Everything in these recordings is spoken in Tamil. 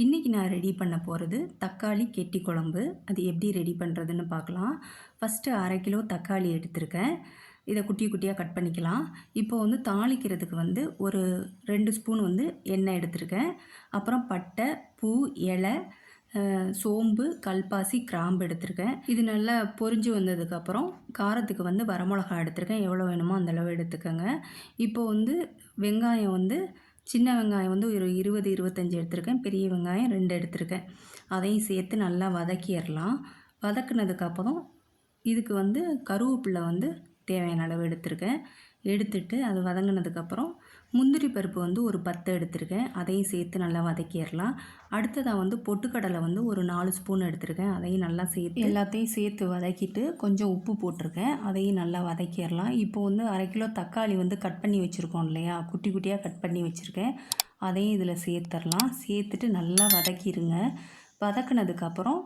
இன்றைக்கி நான் ரெடி பண்ண போகிறது தக்காளி கெட்டி குழம்பு. அது எப்படி ரெடி பண்ணுறதுன்னு பார்க்கலாம். ஃபஸ்ட்டு 1/2 கிலோ தக்காளி எடுத்திருக்கேன். இதை குட்டி குட்டியாக கட் பண்ணிக்கலாம். இப்போ வந்து தாளிக்கிறதுக்கு வந்து ஒரு 2 ஸ்பூன் வந்து எண்ணெய் எடுத்திருக்கேன். அப்புறம் பட்டை, பூ, இலை, சோம்பு, கல்பாசி, கிராம்பு எடுத்திருக்கேன். இது நல்லா பொரிஞ்சு வந்ததுக்கப்புறம் காரத்துக்கு வந்து வரமிளகா எடுத்திருக்கேன். எவ்வளோ வேணுமோ அந்தளவு எடுத்துக்கோங்க. இப்போ வந்து வெங்காயம் வந்து சின்ன வெங்காயம் வந்து ஒரு 20, 25 எடுத்திருக்கேன். பெரிய வெங்காயம் 2 எடுத்திருக்கேன். அதையும் சேர்த்து நல்லா வதக்கிடலாம். வதக்குனதுக்கப்புறம் இதுக்கு வந்து கருவேப்பிலை வந்து தேவையான அளவு எடுத்திருக்கேன். எடுத்துட்டு அது வதங்கினதுக்கப்புறம் முந்திரி பருப்பு வந்து ஒரு 10 எடுத்திருக்கேன். அதையும் சேர்த்து நல்லா வதக்கிடலாம். அடுத்ததாக வந்து பொட்டுக்கடலை வந்து ஒரு 4 ஸ்பூன் எடுத்திருக்கேன். அதையும் நல்லா சேர்த்து எல்லாத்தையும் சேர்த்து வதக்கிட்டு கொஞ்சம் உப்பு போட்டிருக்கேன். அதையும் நல்லா வதக்கிடலாம். இப்போ வந்து 1/2 கிலோ தக்காளி வந்து கட் பண்ணி வச்சுருக்கோம் இல்லையா, குட்டி குட்டியாக கட் பண்ணி வச்சுருக்கேன். அதையும் இதில் சேர்த்துடலாம். சேர்த்துட்டு நல்லா வதக்கிடுங்க. வதக்குனதுக்கப்புறம்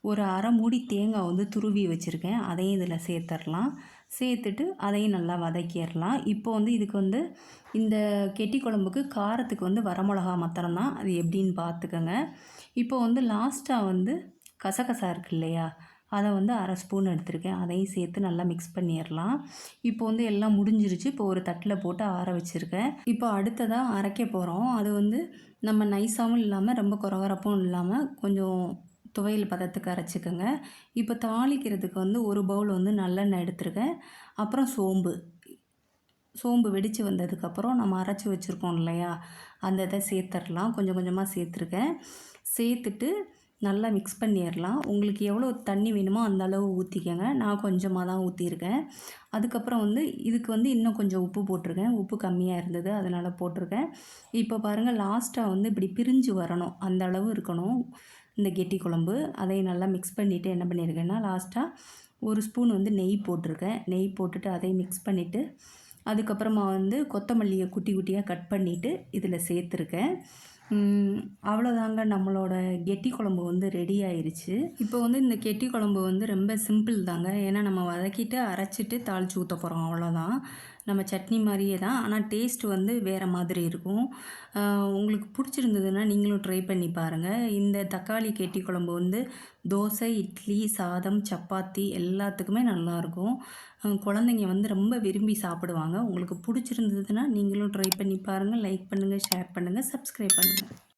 ஒரு 1/2 மூடி தேங்காய் வந்து துருவி வச்சுருக்கேன். அதையும் இதில் சேர்த்துடலாம். சேர்த்துட்டு அதையும் நல்லா வதக்கிடலாம். இப்போ வந்து இதுக்கு வந்து இந்த கெட்டி குழம்புக்கு காரத்துக்கு வந்து வரமிளகா மாத்திரம் தான். அது எப்படின்னு பார்த்துக்கோங்க. இப்போ வந்து லாஸ்ட்டாக வந்து கசகசா இருக்கு இல்லையா, அதை வந்து 1/2 ஸ்பூன் எடுத்திருக்கேன். அதையும் சேர்த்து நல்லா மிக்ஸ் பண்ணிடலாம். இப்போ வந்து எல்லாம் முடிஞ்சிருச்சு. இப்போ ஒரு தட்டில் போட்டு ஆற வச்சுருக்கேன். இப்போ அடுத்ததாக அரைக்க போகிறோம். அது வந்து நம்ம நைஸாகவும் இல்லாமல் ரொம்ப கொரகொரப்பும் இல்லாமல் கொஞ்சம் துவையல் பதத்துக்கு அரைச்சிக்கோங்க. இப்போ தாளிக்கிறதுக்கு வந்து ஒரு பவுல் வந்து நல்லெண்ணெய் எடுத்திருக்கேன். அப்புறம் சோம்பு வெடித்து வந்ததுக்கப்புறம் நம்ம அரைச்சி வச்சுருக்கோம் இல்லையா, அந்த இதை சேர்த்துடலாம். கொஞ்சம் கொஞ்சமாக சேர்த்துருக்கேன். சேர்த்துட்டு நல்லா மிக்ஸ் பண்ணிடலாம். உங்களுக்கு எவ்வளோ தண்ணி வேணுமோ அந்த அளவு ஊற்றிக்கங்க. நான் கொஞ்சமாக தான் ஊற்றிருக்கேன். அதுக்கப்புறம் வந்து இதுக்கு வந்து இன்னும் கொஞ்சம் உப்பு போட்டிருக்கேன். உப்பு கம்மியாக இருந்தது, அதனால் போட்டிருக்கேன். இப்போ பாருங்கள், லாஸ்ட்டாக வந்து இப்படி பிரிஞ்சு வரணும், அந்த அளவு இருக்கணும் இந்த கெட்டி குழம்பு. அதை நல்லா மிக்ஸ் பண்ணிவிட்டு என்ன பண்ணியிருக்கேன்னா, லாஸ்ட்டாக ஒரு ஸ்பூன் வந்து நெய் போட்டிருக்கேன். நெய் போட்டுட்டு அதை மிக்ஸ் பண்ணிவிட்டு அதுக்கப்புறமா வந்து கொத்தமல்லியை குட்டி குட்டியாக கட் பண்ணிவிட்டு இதில் சேர்த்துருக்கேன். அவ்வளோதாங்க, நம்மளோட கெட்டி குழம்பு வந்து ரெடி ஆயிடுச்சு. இப்போ வந்து இந்த கெட்டி குழம்பு வந்து ரொம்ப சிம்பிள் தாங்க. ஏன்னா நம்ம வதக்கிட்டு அரைச்சிட்டு தாளித்து ஊற்ற போகிறோம், அவ்வளோதான். நம்ம சட்னி மாதிரியே தான், ஆனால் டேஸ்ட் வந்து வேறு மாதிரி இருக்கும். உங்களுக்கு பிடிச்சிருந்ததுன்னா நீங்களும் ட்ரை பண்ணி பாருங்கள். இந்த தக்காளி கெட்டி குழம்பு வந்து தோசை, இட்லி, சாதம், சப்பாத்தி எல்லாத்துக்குமே நல்லாயிருக்கும். குழந்தைங்க வந்து ரொம்ப விரும்பி சாப்பிடுவாங்க. உங்களுக்கு பிடிச்சிருந்ததுன்னா நீங்களும் ட்ரை பண்ணி பாருங்கள். லைக் பண்ணுங்கள், ஷேர் பண்ணுங்கள், சப்ஸ்கிரைப் பண்ணுங்கள்.